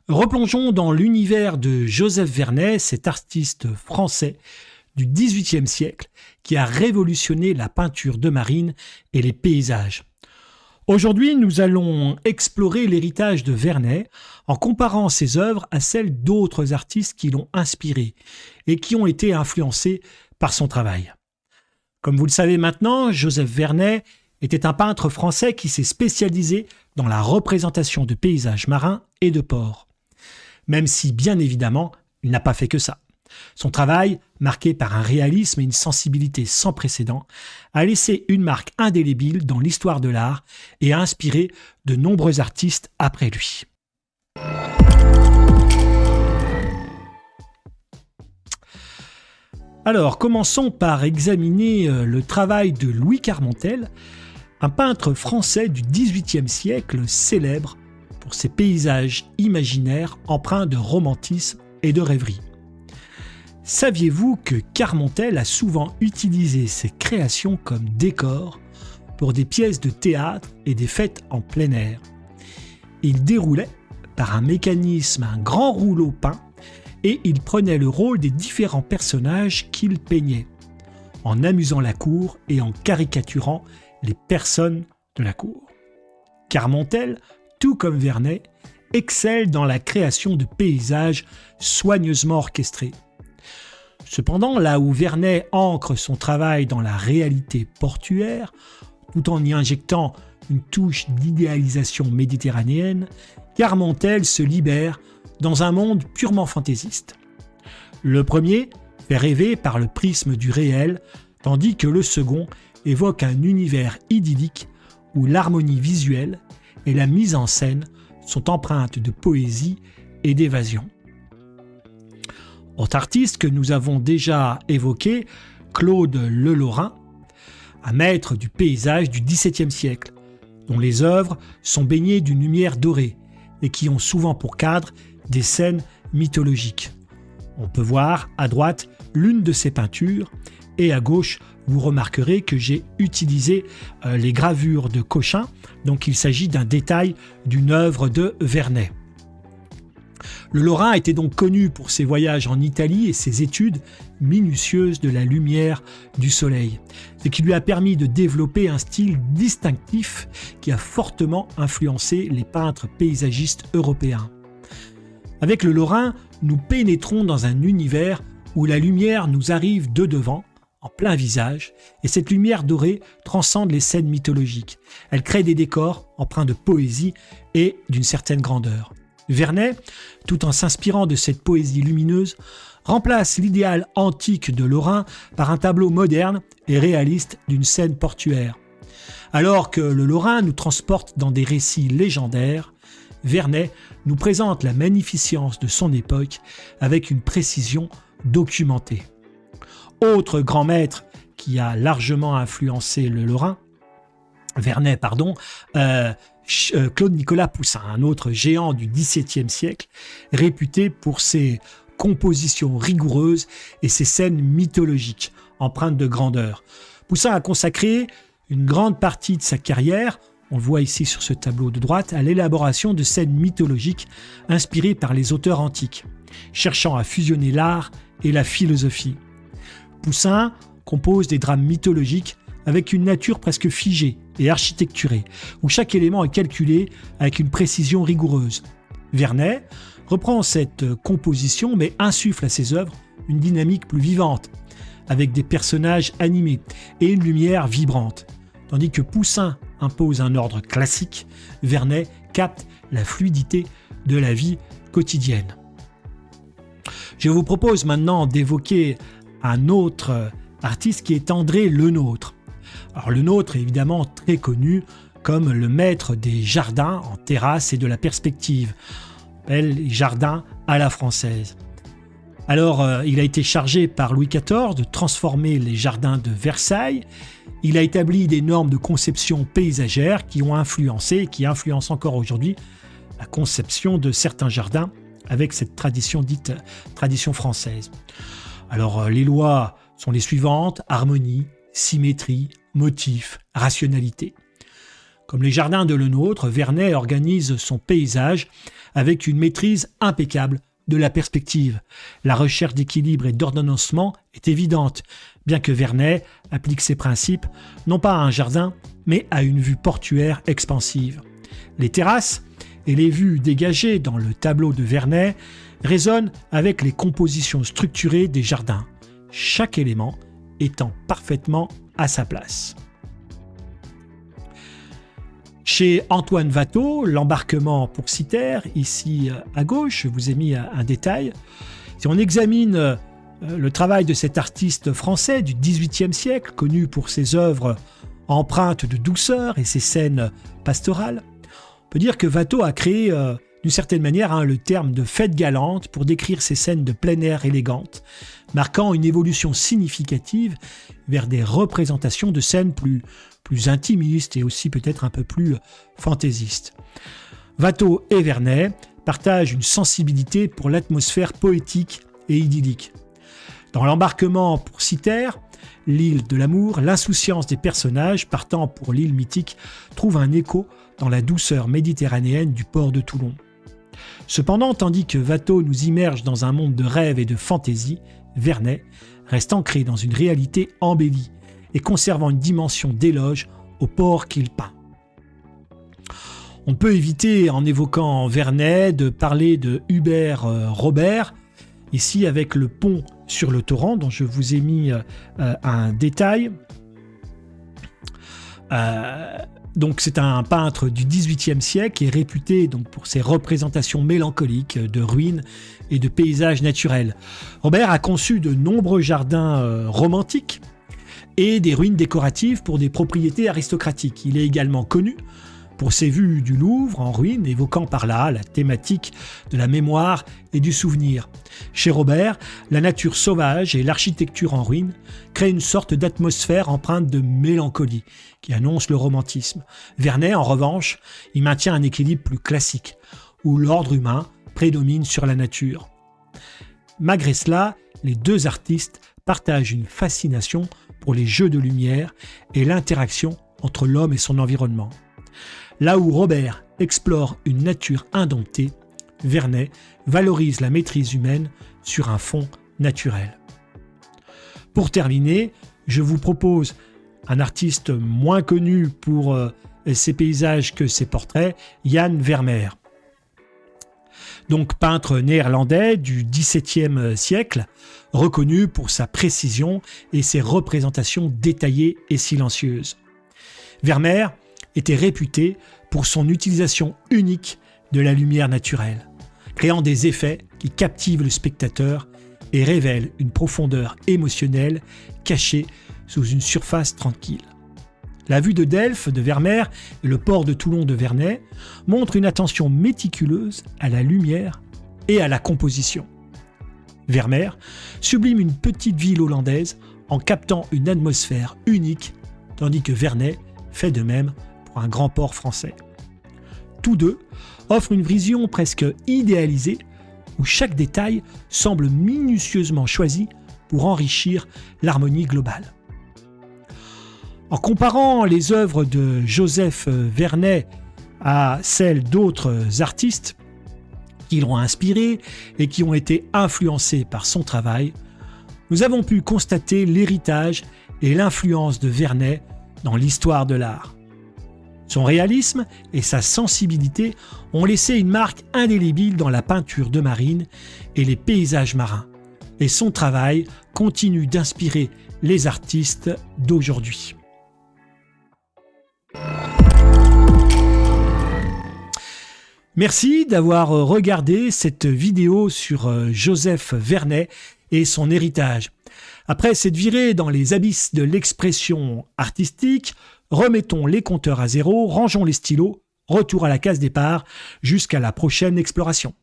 Replongeons dans l'univers de Joseph Vernet, cet artiste français du XVIIIe siècle qui a révolutionné la peinture de marine et les paysages. Aujourd'hui, nous allons explorer l'héritage de Vernet en comparant ses œuvres à celles d'autres artistes qui l'ont inspiré et qui ont été influencés par son travail. Comme vous le savez maintenant, Joseph Vernet était un peintre français qui s'est spécialisé dans la représentation de paysages marins et de ports. Même si, bien évidemment, il n'a pas fait que ça. Son travail, marqué par un réalisme et une sensibilité sans précédent, a laissé une marque indélébile dans l'histoire de l'art et a inspiré de nombreux artistes après lui. Alors, commençons par examiner le travail de Louis Carmontel, un peintre français du XVIIIe siècle célèbre pour ses paysages imaginaires empreints de romantisme et de rêverie. Saviez-vous que Carmontel a souvent utilisé ses créations comme décors pour des pièces de théâtre et des fêtes en plein air ? Il déroulait par un mécanisme un grand rouleau peint et il prenait le rôle des différents personnages qu'il peignait, en amusant la cour et en caricaturant les personnes de la cour. Carmontel, tout comme Vernet, excelle dans la création de paysages soigneusement orchestrés. Cependant, là où Vernet ancre son travail dans la réalité portuaire, tout en y injectant une touche d'idéalisation méditerranéenne, Carmontel se libère dans un monde purement fantaisiste. Le premier fait rêver par le prisme du réel, tandis que le second évoque un univers idyllique où l'harmonie visuelle et la mise en scène sont empreintes de poésie et d'évasion. Autre artiste que nous avons déjà évoqué, Claude Lelorrain, un maître du paysage du XVIIe siècle, dont les œuvres sont baignées d'une lumière dorée et qui ont souvent pour cadre des scènes mythologiques. On peut voir à droite l'une de ses peintures et à gauche, vous remarquerez que j'ai utilisé les gravures de Cochin, donc il s'agit d'un détail d'une œuvre de Vernet. Le Lorrain était donc connu pour ses voyages en Italie et ses études minutieuses de la lumière du soleil, ce qui lui a permis de développer un style distinctif qui a fortement influencé les peintres paysagistes européens. Avec le Lorrain, nous pénétrons dans un univers où la lumière nous arrive de devant, en plein visage, et cette lumière dorée transcende les scènes mythologiques. Elle crée des décors empreints de poésie et d'une certaine grandeur. Vernet, tout en s'inspirant de cette poésie lumineuse, remplace l'idéal antique de Lorrain par un tableau moderne et réaliste d'une scène portuaire. Alors que le Lorrain nous transporte dans des récits légendaires, Vernet nous présente la magnificence de son époque avec une précision documentée. Autre grand maître qui a largement influencé le Lorrain, Vernet, Claude Nicolas Poussin, un autre géant du XVIIe siècle, réputé pour ses compositions rigoureuses et ses scènes mythologiques, empreintes de grandeur. Poussin a consacré une grande partie de sa carrière, on le voit ici sur ce tableau de droite, à l'élaboration de scènes mythologiques inspirées par les auteurs antiques, cherchant à fusionner l'art et la philosophie. Poussin compose des drames mythologiques avec une nature presque figée et architecturée, où chaque élément est calculé avec une précision rigoureuse. Vernet reprend cette composition mais insuffle à ses œuvres une dynamique plus vivante, avec des personnages animés et une lumière vibrante. Tandis que Poussin impose un ordre classique, Vernet capte la fluidité de la vie quotidienne. Je vous propose maintenant d'évoquer un autre artiste qui est André Lenôtre. Alors Lenôtre est évidemment très connu comme le maître des jardins en terrasse et de la perspective, les jardins à la française. Alors il a été chargé par Louis XIV de transformer les jardins de Versailles. Il a établi des normes de conception paysagère qui ont influencé et qui influencent encore aujourd'hui la conception de certains jardins avec cette tradition dite tradition française. Alors les lois sont les suivantes: harmonie, symétrie, motif, rationalité. Comme les jardins de Lenôtre, Vernet organise son paysage avec une maîtrise impeccable de la perspective. La recherche d'équilibre et d'ordonnancement est évidente, bien que Vernet applique ses principes non pas à un jardin, mais à une vue portuaire expansive. Les terrasses et les vues dégagées dans le tableau de Vernet résonnent avec les compositions structurées des jardins, chaque élément étant parfaitement à sa place. Chez Antoine Watteau, l'embarquement pour Cythère, ici à gauche, je vous ai mis un détail. Si on examine le travail de cet artiste français du XVIIIe siècle, connu pour ses œuvres empreintes de douceur et ses scènes pastorales, on peut dire que Watteau a créé d'une certaine manière le terme de fête galante pour décrire ces scènes de plein air élégantes, marquant une évolution significative vers des représentations de scènes plus intimistes et aussi peut-être un peu plus fantaisistes. Watteau et Vernet partagent une sensibilité pour l'atmosphère poétique et idyllique. Dans l'embarquement pour Cythère, l'île de l'amour, l'insouciance des personnages partant pour l'île mythique trouve un écho dans la douceur méditerranéenne du port de Toulon. Cependant, tandis que Watteau nous immerge dans un monde de rêve et de fantaisie, Vernet reste ancré dans une réalité embellie et conservant une dimension d'éloge au port qu'il peint. On ne peut éviter, en évoquant Vernet, de parler de Hubert Robert, ici avec le pont sur le torrent, dont je vous ai mis un détail. Donc c'est un peintre du XVIIIe siècle qui est réputé donc pour ses représentations mélancoliques de ruines et de paysages naturels. Robert a conçu de nombreux jardins romantiques et des ruines décoratives pour des propriétés aristocratiques. Il est également connu pour ses vues du Louvre en ruine, évoquant par là la thématique de la mémoire et du souvenir. Chez Robert, la nature sauvage et l'architecture en ruine créent une sorte d'atmosphère empreinte de mélancolie qui annonce le romantisme. Vernet, en revanche, y maintient un équilibre plus classique, où l'ordre humain prédomine sur la nature. Malgré cela, les deux artistes partagent une fascination pour les jeux de lumière et l'interaction entre l'homme et son environnement. Là où Robert explore une nature indomptée, Vernet valorise la maîtrise humaine sur un fond naturel. Pour terminer, je vous propose un artiste moins connu pour ses paysages que ses portraits, Jan Vermeer. Donc peintre néerlandais du XVIIe siècle, reconnu pour sa précision et ses représentations détaillées et silencieuses. Vermeer était réputé pour son utilisation unique de la lumière naturelle, créant des effets qui captivent le spectateur et révèlent une profondeur émotionnelle cachée sous une surface tranquille. La vue de Delphes de Vermeer et le port de Toulon de Vernet montrent une attention méticuleuse à la lumière et à la composition. Vermeer sublime une petite ville hollandaise en captant une atmosphère unique, tandis que Vernet fait de même pour un grand port français. Tous deux offrent une vision presque idéalisée où chaque détail semble minutieusement choisi pour enrichir l'harmonie globale. En comparant les œuvres de Joseph Vernet à celles d'autres artistes qui l'ont inspiré et qui ont été influencés par son travail, nous avons pu constater l'héritage et l'influence de Vernet dans l'histoire de l'art. Son réalisme et sa sensibilité ont laissé une marque indélébile dans la peinture de marine et les paysages marins, et son travail continue d'inspirer les artistes d'aujourd'hui. Merci d'avoir regardé cette vidéo sur Joseph Vernet et son héritage. Après cette virée dans les abysses de l'expression artistique, remettons les compteurs à zéro, rangeons les stylos, retour à la case départ jusqu'à la prochaine exploration.